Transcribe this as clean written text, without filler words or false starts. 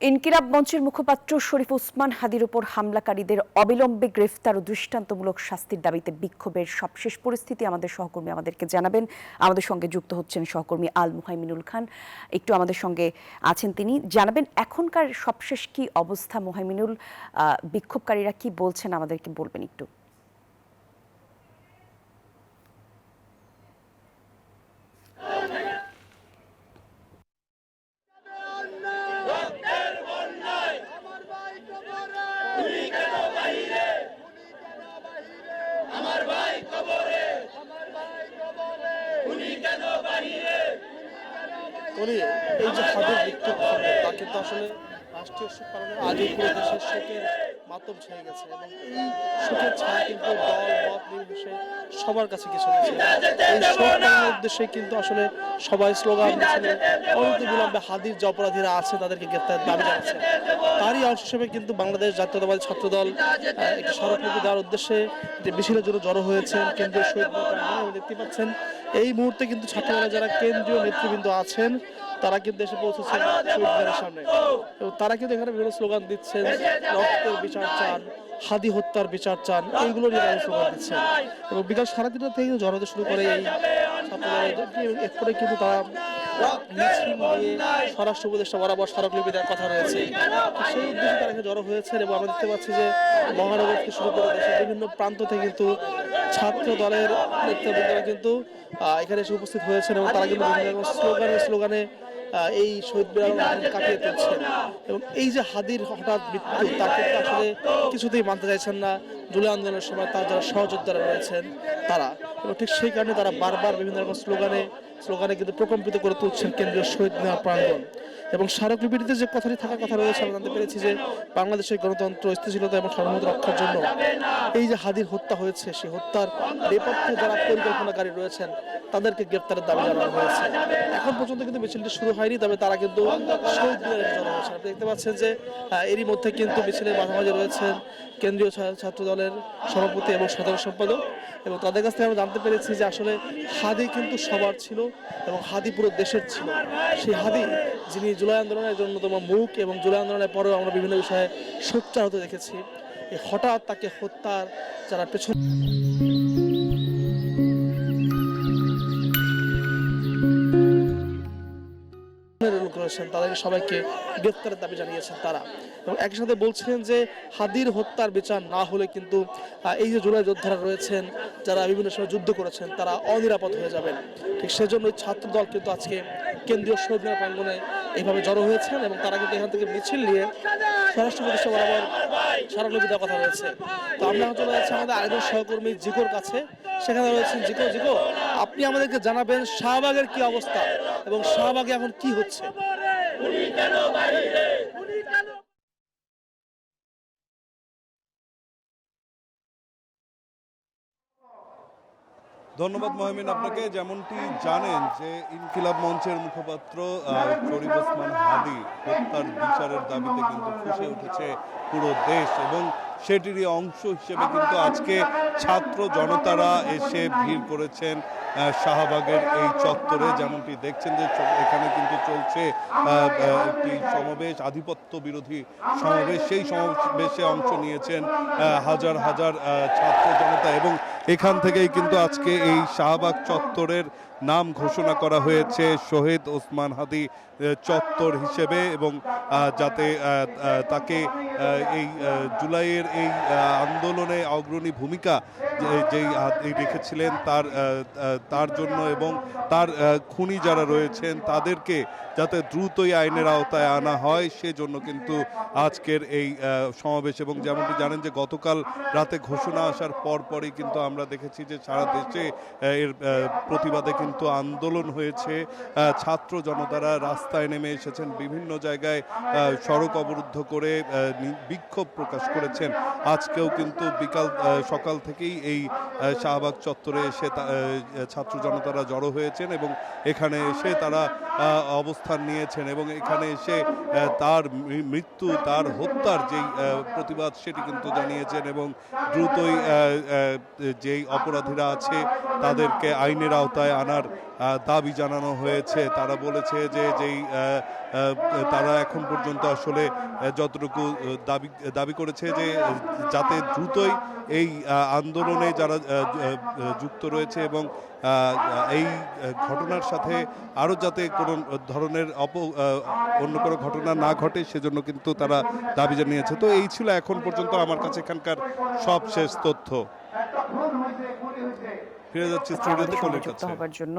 ইনকিলাব মঞ্চের মুখপাত্র শরীফ ওসমান হাদির উপর হামলাকারীদের অবিলম্বে গ্রেফতার ও দৃষ্টান্তমূলক শাস্তির দাবিতে বিক্ষোভের সবশেষ পরিস্থিতি আমাদের সহকর্মী আমাদেরকে জানাবেন। আমাদের সঙ্গে যুক্ত হচ্ছেন সহকর্মী আল মুহাইমিনুল খান, একটু আমাদের সঙ্গে আছেন, তিনি জানাবেন এখনকার সবশেষ কি অবস্থা। মুহাইমিনুল, বিক্ষোভকারীরা কি বলছেন আমাদেরকে বলবেন একটু। এই যে হাদের মৃত্যু ঘটনা তা কিন্তু আসলে রাষ্ট্রীয় শোক পালনের আগে পুরো দেশের শোকের মাতম ছেয়ে গেছে এবং এই শোকের ছায়া কিন্তু দল মত নির্বিশেষে সবার কাছে কিছু নেই। এই শোক পালনের উদ্দেশ্যে কিন্তু আসলে সবাই স্লোগান দিচ্ছিলেন, অনতি বিলম্বে হাদির যে অপরাধীরা আছে তাদেরকে গ্রেফতারের দাবি জানাচ্ছে। তারই অংশ হিসেবে কিন্তু বাংলাদেশ জাতীয়তাবাদী ছাত্রদল একটি স্মারকলিপি দেওয়ার উদ্দেশ্যে মিছিলের জন্য জড়ো হয়েছেন কেন্দ্রীয় শহীদ মিনারে। দেখতে পাচ্ছেন এই মুহূর্তে কিন্তু ছাত্রদলের যারা কেন্দ্রীয় নেতৃবৃন্দ আছেন তারা কিন্তু এসে পৌঁছেছেন শহীদ মিনারের সামনে এবং তারা কিন্তু এখানে বিভিন্ন স্লোগান দিচ্ছেন, রক্তের বিচার চান, হাদি হত্যার বিচার চান, এইগুলো নিয়ে তারা স্লোগান দিচ্ছেন এবং বিকাল সাড়ে 3টা থেকে জড়াতে শুরু করে এই ছাত্রদল। এরপরে কিন্তু তারা মিছিল নিয়ে স্বরাষ্ট্র উপদেষ্টা বরাবর স্মারকলিপি দেওয়ার কথা রয়েছে, সেই উদ্দেশ্যে তারা এখানে জড়ো হয়েছেন এবং আমরা দেখতে পাচ্ছি যে মহানগর থেকে শুরু করে দেশের বিভিন্ন প্রান্ত থেকে কিন্তু ছাত্র দলের নেতৃবৃন্দরা কিন্তু এখানে এসে উপস্থিত হয়েছেন এবং তারা কিন্তু বিভিন্ন স্লোগানে এই শহীদ মিনার কাটিয়ে তুলছেন এবং এই যে হাদির হঠাৎ মৃত্যু তা কিন্তু আসলে কিছুতেই মানতে চাইছেন না জুলাই আন্দোলনের সময় তার যারা সহযোদ্ধারা রয়েছেন তারা, এবং ঠিক সেই কারণে তারা বারবার বিভিন্ন রকম স্লোগানে কিন্তু প্রকম্পিত করে তুলছেন কেন্দ্রীয় শহীদ মিনার প্রাঙ্গণ। এবং স্মারকলিপিটিতে যে কথাটি থাকার কথা রয়েছে আমরা জানতে পেরেছি যে বাংলাদেশের গণতন্ত্র, স্থিতিশীলতা এবং সার্বভৌমত্ব রক্ষার জন্য এই যে হাদির হত্যা হয়েছে সেই হত্যার নেপথ্যে যারা পরিকল্পনাকারী রয়েছেন তাদেরকে গ্রেপ্তারের দাবি জানানো হয়েছে। এখন পর্যন্ত কিন্তু মিছিলটি শুরু হয়নি, তবে তারা কিন্তু শহীদ মিনারে জড়ো হয়েছে। আপনি দেখতে পাচ্ছেন যে এরই মধ্যে কিন্তু মিছিলের মাঝামাঝি রয়েছেন কেন্দ্রীয় ছাত্র দলের সভাপতি এবং সাধারণ সম্পাদক, এবং তাদের কাছ থেকে আমরা জানতে পেরেছি যে আসলে হাদি কিন্তু সবার ছিল এবং হাদি পুরো দেশের ছিল। সেই হাদি যিনি জুলাই আন্দোলনের একজন অন্যতম মুখ এবং জুলাই আন্দোলনের পরেও আমরা বিভিন্ন বিষয়ে সোচ্চার হতে দেখেছি, এই হঠাৎ তাকে হত্যার যারা পেছনে করেছেন তাদেরকে সবাইকে গ্রেফতারের দাবি জানিয়েছেন তারা, এবং একই সাথে বলছেন যে হাদির হত্যার বিচার না হলে কিন্তু এই যে জুলাই যোদ্ধারা রয়েছেন যারা বিভিন্ন সময় যুদ্ধ করেছেন তারা অনিরাপদ হয়ে যাবেন। ঠিক সেজন্য ছাত্র দল কিন্তু আজকে কেন্দ্রীয় শহীদ মিনার প্রাঙ্গণে এইভাবে জড়ো হয়েছেন এবং তারা কিন্তু এখান থেকে মিছিল নিয়ে স্বরাষ্ট্র উপদেষ্টা বরাবর স্মারকলিপি দেওয়ার কথা রয়েছে। তো আমরা চলে যাচ্ছি আমাদের আরেকজন সহকর্মী জিকোর কাছে, সেখানে রয়েছেন জিকো, আপনি আমাদেরকে জানাবেন শাহবাগের কি অবস্থা এবং শাহবাগে এখন কি হচ্ছে। ধন্যবাদ মহমিন আপনাকে। যেমনটি জানেন যে ইনকিলাব মঞ্চের মুখপাত্র শরীফ ওসমান হাদি হত্যার বিচারের দাবিতে কিন্তু ফুঁসে উঠেছে পুরো দেশ, এবং সেটিরই অংশ হিসেবে কিন্তু আজকে ছাত্র জনতারা এসে ভিড় করেছেন শাহবাগের এই চত্বরে। যেমনটি দেখছেন যে এখানে কিন্তু চলছে একটি সমাবেশ, আধিপত্য বিরোধী সমাবেশ। সেই সমাবেশে অংশ নিয়েছেন হাজার হাজার ছাত্র জনতা, এবং এখান থেকেই কিন্তু আজকে এই শাহবাগ চত্বরের নাম ঘোষণা করা হয়েছে শহীদ ওসমান হাদি চত্বর হিসেবে, এবং যাতে তাকে এই জুলাইয়ের এই আন্দোলনে অগ্রণী ভূমিকা যেই রেখেছিলেন তার জন্য এবং তার খুনি যারা রয়েছেন তাদেরকে যাতে দ্রুতই আইনের আওতায় আনা হয় সেজন্য কিন্তু আজকের এই সমাবেশ। এবং যেমনটি জানেন যে গতকাল রাতে ঘোষণা আসার পরই কিন্তু আমরা দেখেছি যে সারা দেশে এর প্রতিবাদে কিন্তু আন্দোলন হয়েছে, ছাত্র জনতারা রাস্তায় নেমে এসেছেন, বিভিন্ন জায়গায় সড়ক অবরুদ্ধ করে বিক্ষোভ প্রকাশ করেছেন। আজকেও কিন্তু সকাল থেকেই এই শাহবাগ চত্বরে এসে ছাত্র জনতারা জড়ো হয়েছেন এবং এখানে এসে তারা অবস্থান নিয়েছেন এবং এখানে এসে তার মৃত্যু, তার হত্যার যেই প্রতিবাদ সেটি কিন্তু জানিয়েছেন এবং দ্রুতই যেই অপরাধীরা আছে তাদেরকে আইনের আওতায় আনার দাবি জানানো হয়েছে। তারা বলেছে যে তারা এখন পর্যন্ত আসলে যতটুকু দাবি করেছে যে যাতে দ্রুতই এই আন্দোলনে যারা যুক্ত রয়েছে এবং এই ঘটনার সাথে আরও যাতে কোনো ধরনের অন্য কোনো ঘটনা না ঘটে সেজন্য কিন্তু তারা দাবি জানিয়েছে। তো এই ছিল এখন পর্যন্ত আমার কাছে এখানকার সবশেষ তথ্য। ফিরে যাচ্ছি স্টুডিওতে আমাদের সঙ্গে কলের যুক্ত কাছে। হবার জন্য